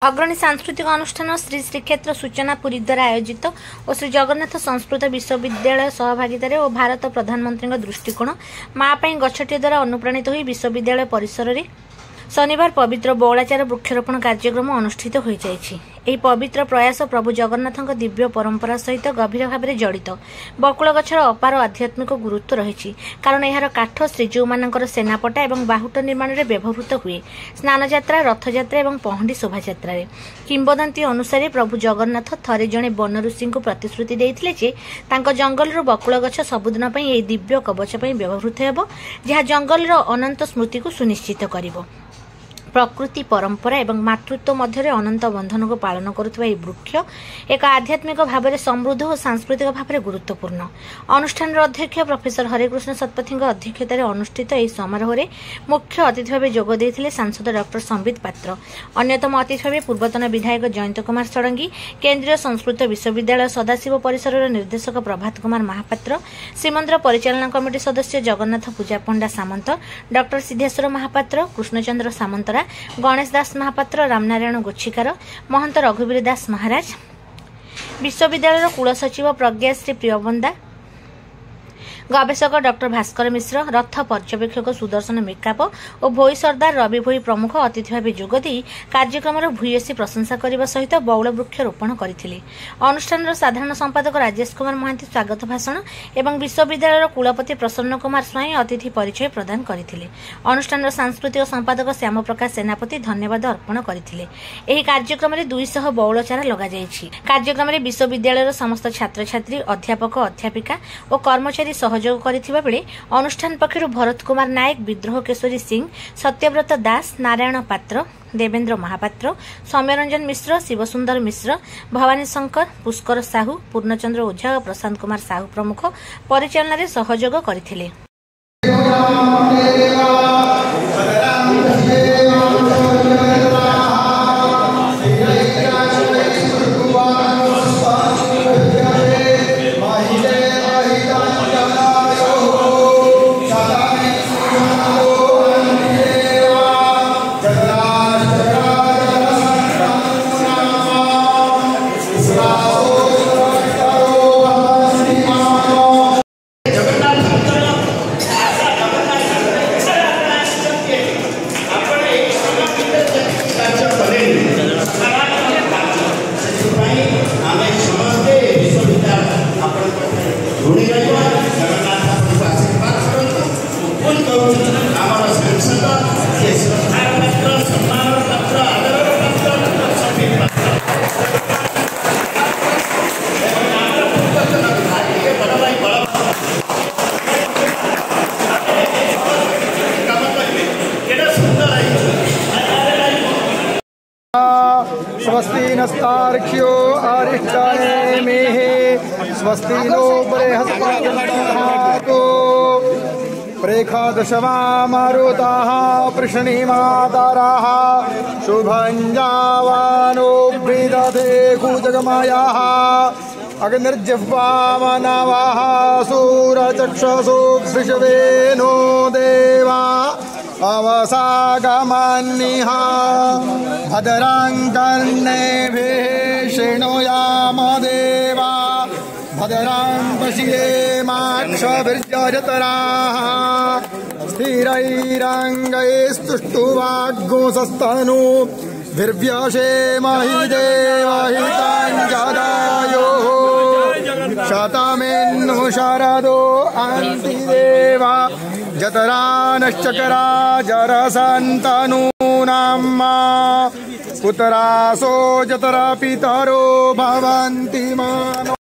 अग्रणी सांस्कृतिक अनुष्ठान श्री श्रीक्षेत्र सूचनापुरी द्वारा आयोजित और श्री जगन्नाथ संस्कृत विश्वविद्यालय सहभागितारे और भारत प्रधानमंत्री दृष्टिकोण माँ गछटी द्वारा अनुप्राणित हो विश्वविद्यालय परिसर में शनिवार पवित्र बौलाचार वृक्षरोपण कार्यक्रम अनुष्ठित हो जाए। पवित्र प्रयास प्रभु जगन्नाथ दिव्य परंपरा सहित गभीर भाव में जड़ित। बकुल गछर अपार आध्यात्मिक गुरुत्व रही कारण यार काठ श्रीजीव मान सेनापटा और बाहुट निर्माण में व्यवहृत हुए। स्नान यात्रा, रथयात्रा और पहंडी शोभायात्रा किंवदंती अनुसार प्रभु जगन्नाथ थरे जड़े वन ऋषि को प्रतिश्रुति देते जंगल बकुल गछ सबुदिन दिव्य कवच व्यवहृत हो जहाँ जंगल अनंत स्मृति को सुनिश्चित कर प्रकृति परंपरा एवं मातृत्व मध्य अनंत बंधन को पालन करुवा वृक्ष एक आध्यात्मिक भाव में समृद्ध और सांस्कृतिक भाव में गुरुत्वपूर्ण। अनुष्ठान अध्यक्ष प्रोफेसर हरेकृष्ण शतपथी अध्यक्षतार अनुष्ठित यह समारोह में मुख्य अतिथि भाव जोगदेइथिले सांसद डॉक्टर संबित पात्र। अन्यतम अतिथि भाव पूर्वतन विधायक जयंत कुमार षडंगी, केन्द्रीय संस्कृत विश्वविद्यालय सदाशिव परिसर निर्देशक प्रभात कुमार महापात्र, श्रीमंदिर परिचालना कमिटी सदस्य जगन्नाथ पूजा पंडा सामंत, डॉक्टर सिद्धेश्वर महापात्र, कृष्णचंद्र सामंतरा, गणेश दास महापात्र, रामनारायण गोच्छिकार, महंत रघुवीर दास महाराज, विश्वविद्यालय कुलसचिव प्रज्ञाश्री प्रियबंदा, गवेषक डॉक्टर भास्कर मिश्र, रथ पर्यवेक्षक सुदर्शन मेकाप और भोई सरदार रवि भोई प्रमुख अतिथि भाव जोगदे कार्यक्रम भूयसी प्रशंसा करने सहित बौल वृक्ष रोपण करथिले। अनुष्ठान साधारण संपादक राजेश कुमार महांती स्वागत भाषण एवं विश्वविद्यालय कुलपति प्रसन्न कुमार स्वाई अतिथि परिचय प्रदान करथिले। अनुष्ठान सांस्कृतिक संपादक श्याम प्रकाश सेनापति धन्यवाद अर्पण करथिले। एही कार्यक्रम में 200 बौल चारा लगा जायछि। कार्यक्रम में विश्वविद्यालय समस्त छात्र छात्री, अध्यापक, अध्यापिका और कर्मचारी सहयोग करथिबा बेले अनुष्ठान पक्षरु भरत कुमार नायक, विद्रोह केशरी सिंह, सत्यव्रत दास, नारायण पात्र, देवेंद्र महापात्र, सौम्यरंजन मिश्र, शिवसुंदर मिश्र, भवानी शंकर, पुष्कर साहू, पूर्णचंद्र ओझा और प्रशांत कुमार साहू प्रमुख परिचालन सहयोग करथिले। स्वस्ति नस्तार्क्ष्यो अरिष्टानेमिः स्वस्ति नो बृहस्पतिर्दधातु प्रेखादशवामारुताः पृषणीमाताराः शुभं जावानो विदधे कुजगमायाः अग्निर्जिह्वामनवः सूरचक्षुषु सृषवे नो देवा अवसागमन्निः भद्रां कर्णेभिः शृणुयाम देवा भद्रां पश्येमाक्षभिर्यजत्राः स्थिरैरङ्गैस्तुष्टुवाग्गुंसस्तनु भिर्व्यशेमहि देवहितं जदायुः शतमेन्नु शरदो अन्तिदेवा जतरा नश्चकरा जरसन्तनूनाम् पुत्रासो जतरा पितरो भवन्ति मानो।